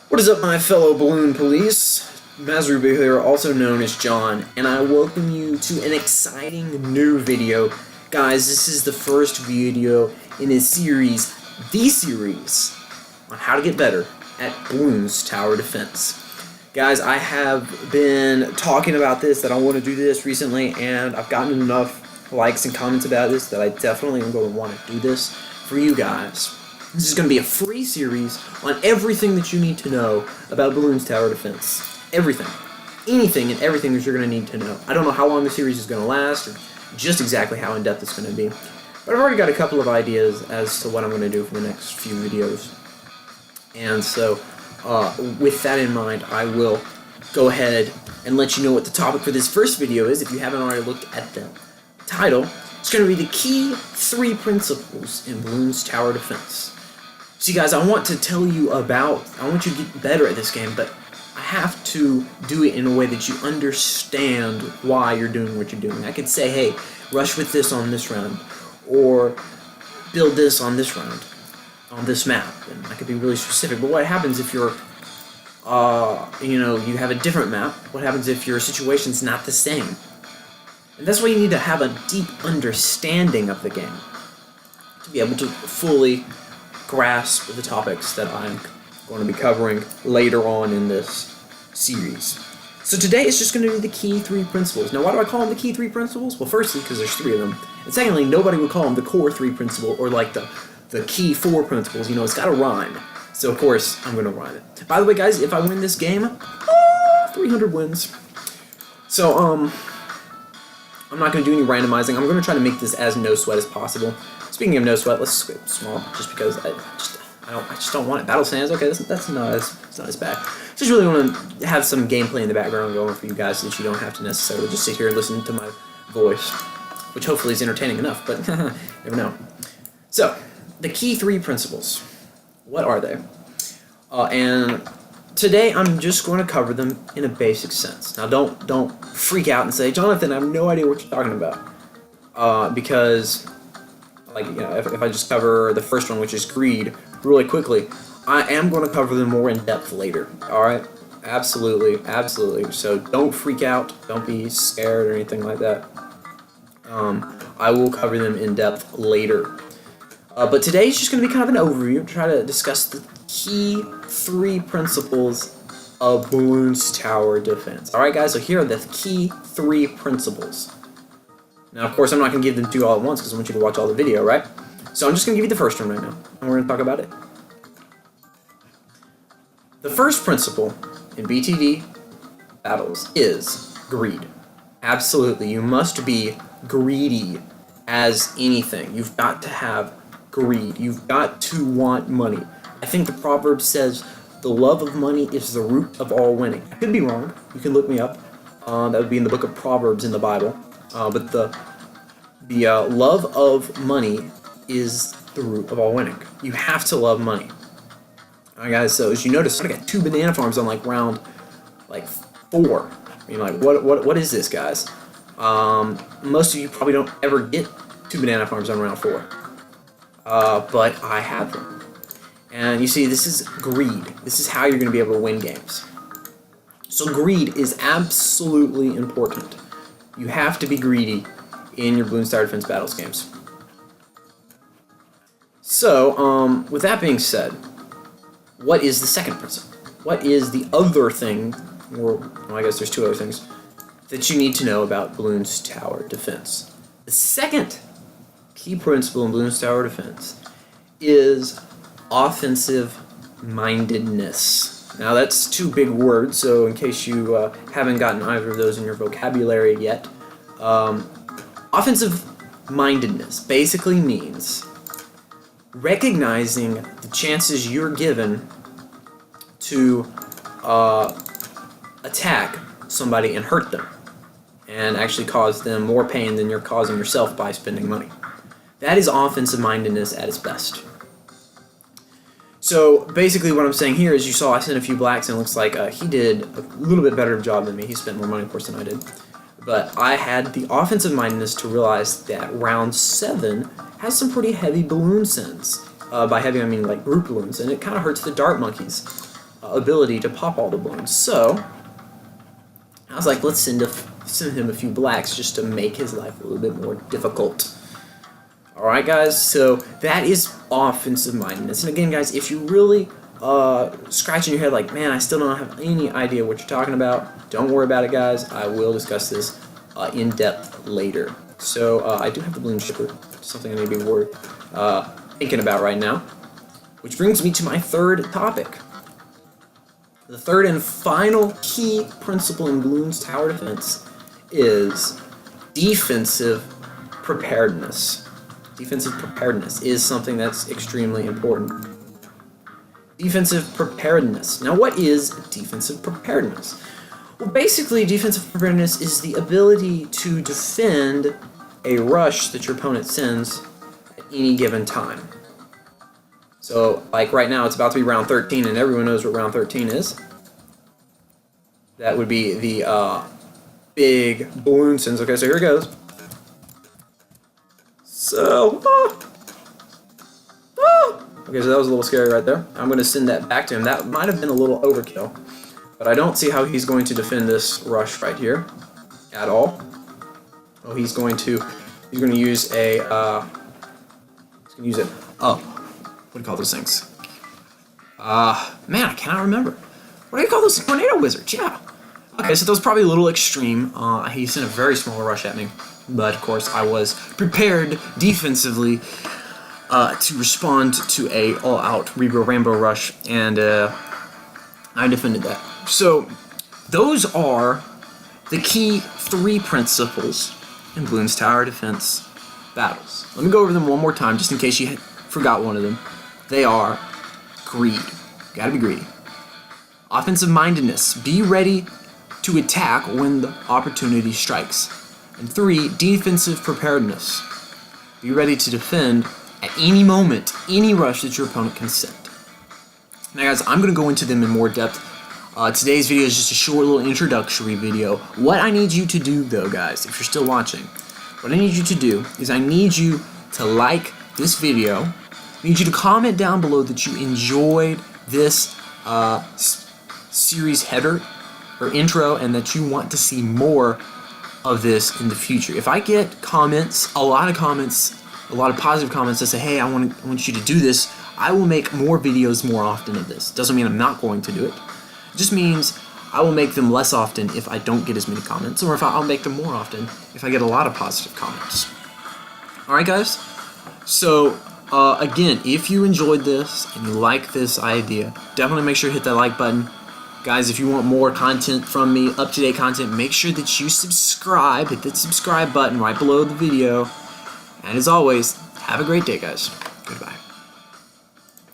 What is up, my fellow balloon police? Mazurubo here, also known as John, and I welcome you to an exciting new video. Guys, this is the first video in a series, the series, on how to get better at balloons tower defense. Guys, I have been talking about this, that I want to do this recently, and I've gotten enough likes and comments about this that I definitely am going to want to do this for you guys. This is going to be a free series on everything that you need to know about balloons tower defense. Everything. Anything and everything that you're going to need to know. I don't know how long the series is going to last, or just exactly how in-depth it's going to be. But I've already got a couple of ideas as to what I'm going to do for the next few videos. And so, with that in mind, I will go ahead and let you know what the topic for this first video is. If you haven't already looked at the title, it's going to be the key 3 principles in balloons tower defense. See, guys, I want to tell you about, I want you to get better at this game, but I have to do it in a way that you understand why you're doing what you're doing. I could say, hey, rush with this on this round, or build this on this round, on this map, and I could be really specific. But what happens if you're, you have a different map? What happens if your situation's not the same? And that's why you need to have a deep understanding of the game to be able to fully grasp the topics that I'm going to be covering later on in this series. So today it's just going to be the key 3 principles. Now, why do I call them the key 3 principles? Well, firstly, because there's 3 of them. And secondly, nobody would call them the core 3 principle or like the key 4 principles. You know, it's got to rhyme. So, of course, I'm going to rhyme it. By the way, guys, if I win this game, 300 wins. So, I'm not going to do any randomizing. I'm going to try to make this as no sweat as possible. Speaking of no sweat, let's skip small, just because I just don't want it. Battle sands, okay, that's not as bad. Just really want to have some gameplay in the background going for you guys, so that you don't have to necessarily just sit here and listen to my voice, which hopefully is entertaining enough, but never know. So, the key 3 principles. What are they? And today I'm just going to cover them in a basic sense. Now, don't freak out and say, Jonathan, I have no idea what you're talking about, because, like, you know, if I just cover the first one, which is greed, really quickly, I am going to cover them more in depth later. All right, absolutely. So don't freak out, don't be scared or anything like that. I will cover them in depth later. But today is just going to be kind of an overview, try to discuss the key 3 principles of balloons tower defense. All right, guys. So here are the key 3 principles. Now, of course, I'm not going to give them to you all at once because I want you to watch all the video, right? So I'm just going to give you the first one right now, and we're going to talk about it. The first principle in BTD battles is greed. Absolutely, you must be greedy as anything. You've got to have greed. You've got to want money. I think the proverb says, the love of money is the root of all winning. I could be wrong. You can look me up. That would be in the book of Proverbs in the Bible. But the love of money is the root of all winning. You have to love money. Alright, guys, so as you notice, I got 2 banana farms on like round 4. I mean, like, what is this, guys? Most of you probably don't ever get 2 banana farms on round 4. But I have them. And you see, this is greed. This is how you're going to be able to win games. So greed is absolutely important. You have to be greedy in your balloons tower defense battles games. So, with that being said, what is the second principle? What is the other thing, or well, I guess there's 2 other things, that you need to know about balloons tower defense? The second key principle in balloons tower defense is offensive mindedness. Now, that's 2 big words, so in case you haven't gotten either of those in your vocabulary yet, offensive mindedness basically means recognizing the chances you're given to attack somebody and hurt them, and actually cause them more pain than you're causing yourself by spending money. That is offensive mindedness at its best. So basically what I'm saying here is, you saw I sent a few blacks, and it looks like he did a little bit better job than me. He spent more money, of course, than I did. But I had the offensive mindedness to realize that round 7 has some pretty heavy balloon sends. By heavy, I mean like group balloons, and it kind of hurts the dart monkeys. ability to pop all the balloons. So I was like, let's send him a few blacks just to make his life a little bit more difficult. Alright guys, so that is offensive mindedness. And again guys, if you really scratching your head like, man, I still don't have any idea what you're talking about, don't worry about it guys. I will discuss this in depth later. So I do have the balloon shipper, something I need to be thinking about right now. Which brings me to my third topic. The third and final key principle in Bloons tower defense is defensive preparedness. Defensive preparedness is something that's extremely important. Defensive preparedness. Now, what is defensive preparedness? Well, basically, defensive preparedness is the ability to defend a rush that your opponent sends at any given time. So, like right now, it's about to be round 13, and everyone knows what round 13 is. That would be the big balloon sends. Okay, so here it goes. So, okay, so that was a little scary right there. I'm going to send that back to him. That might have been a little overkill, but I don't see how he's going to defend this rush right here at all. Oh, he's going to use a what do you call those things? Man, I cannot remember. What do you call those? Tornado wizards, yeah. Okay, so that was probably a little extreme. He sent a very small rush at me, but of course I was prepared defensively to respond to a all-out Rainbow rush, and I defended that. So those are the key 3 principles in Bloons tower defense battles. Let me go over them one more time, just in case you forgot one of them. They are greed. You gotta be greedy. Offensive mindedness. Be ready to attack when the opportunity strikes. And 3, defensive preparedness. Be ready to defend at any moment, any rush that your opponent can send. Now guys, I'm going to go into them in more depth. Today's video is just a short little introductory video. What I need you to do though, guys, if you're still watching, what I need you to do is I need you to like this video. I need you to comment down below that you enjoyed this series header or intro and that you want to see more of this in the future. If I get comments, a lot of positive comments that say, hey, I want you to do this, I will make more videos more often of this. Doesn't mean I'm not going to do it. It just means I will make them less often if I don't get as many comments, or if I'll make them more often if I get a lot of positive comments. Alright guys, so again, if you enjoyed this and you like this idea, definitely make sure to hit that like button. Guys, if you want more content from me, up-to-date content, make sure that you subscribe. Hit that subscribe button right below the video. And as always, have a great day, guys. Goodbye.